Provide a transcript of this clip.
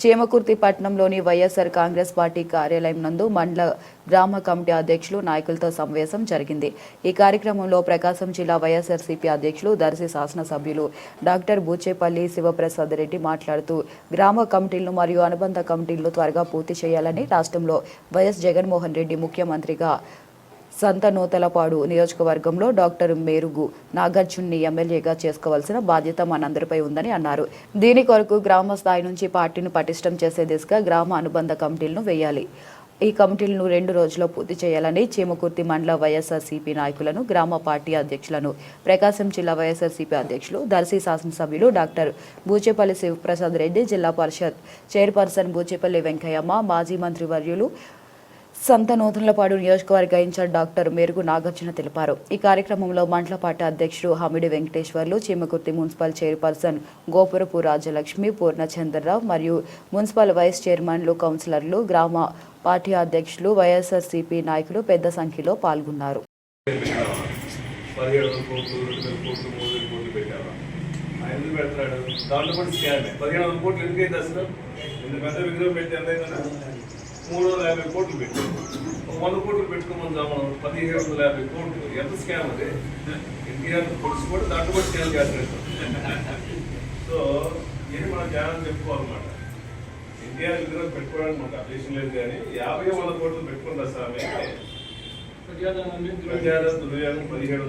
చీమకుర్తి పట్టణంలోని వైఎస్ఆర్ కాంగ్రెస్ పార్టీ కార్యాలయం నందు మండల గ్రామ కమిటీ అధ్యక్షులు నాయకులతో సమావేశం జరిగింది. ఈ కార్యక్రమంలో ప్రకాశం జిల్లా వైఎస్ఆర్సీపీ అధ్యక్షులు దర్శి శాసనసభ్యులు డాక్టర్ బూచేపల్లి శివప్రసాద్ రెడ్డి మాట్లాడుతూ గ్రామ కమిటీలను మరియు అనుబంధ కమిటీలను త్వరగా పూర్తి చేయాలని, రాష్ట్రంలో వైఎస్ జగన్మోహన్ రెడ్డి ముఖ్యమంత్రిగా సంతనూతలపాడు నియోజకవర్గంలో డాక్టర్ మేరుగు నాగార్జున్ని ఎమ్మెల్యేగా చేసుకోవాల్సిన బాధ్యత మనందరిపై ఉందని అన్నారు. దీని కొరకు గ్రామ స్థాయి నుంచి పార్టీని పటిష్టం చేసే దిశగా గ్రామ అనుబంధ కమిటీలను వేయాలి. ఈ కమిటీలను 2 రోజుల్లో పూర్తి చేయాలని చీమకుర్తి మండల వైఎస్ఆర్సీపీ నాయకులను, గ్రామ పార్టీ అధ్యక్షులను, ప్రకాశం జిల్లా వైఎస్ఆర్సీపీ అధ్యక్షులు, దర్శి శాసనసభ్యులు డాక్టర్ బూచేపల్లి శివప్రసాద్ రెడ్డి, జిల్లా పరిషత్ చైర్పర్సన్ బూచేపల్లి వెంకయ్యమ్మ, మాజీ మంత్రివర్యులు సంతనూతలపాడు నియోజకవర్గ ఇన్ఛార్జ్ డాక్టర్ మేరుగు నాగార్జున తెలిపారు. ఈ కార్యక్రమంలో మండల పార్టీ అధ్యక్షుడు హమిడి వెంకటేశ్వర్లు, చీమకుర్తి మున్సిపల్ చైర్పర్సన్ గోపురపు రాజలక్ష్మి, పూర్ణచంద్రరావు మరియు మున్సిపల్ వైస్ చైర్మన్లు, కౌన్సిలర్లు, గ్రామ పార్టీ అధ్యక్షులు, వైఎస్ఆర్సీపీ నాయకులు పెద్ద సంఖ్యలో పాల్గొన్నారు. $350 కోట్లు పెట్టి 100 కోట్లు పెట్టుకోమని మనం 1750 కోట్లు ఎంత స్కామ్ అదే ఎన్టీఆర్ పొడిచి కూడా దాంట్లో కూడా స్కామ్ చేస్తారు. సో ఇది మనం జ్ఞానం చెప్పుకోవాలన్నమాట. ఎన్టీఆర్ విగ్రహం పెట్టుకోవడానికి మనకు అప్లికేషన్ లేదు, కానీ 50-100 కోట్లు పెట్టుకుంటారు సార్. ప్రజాదరణ 1700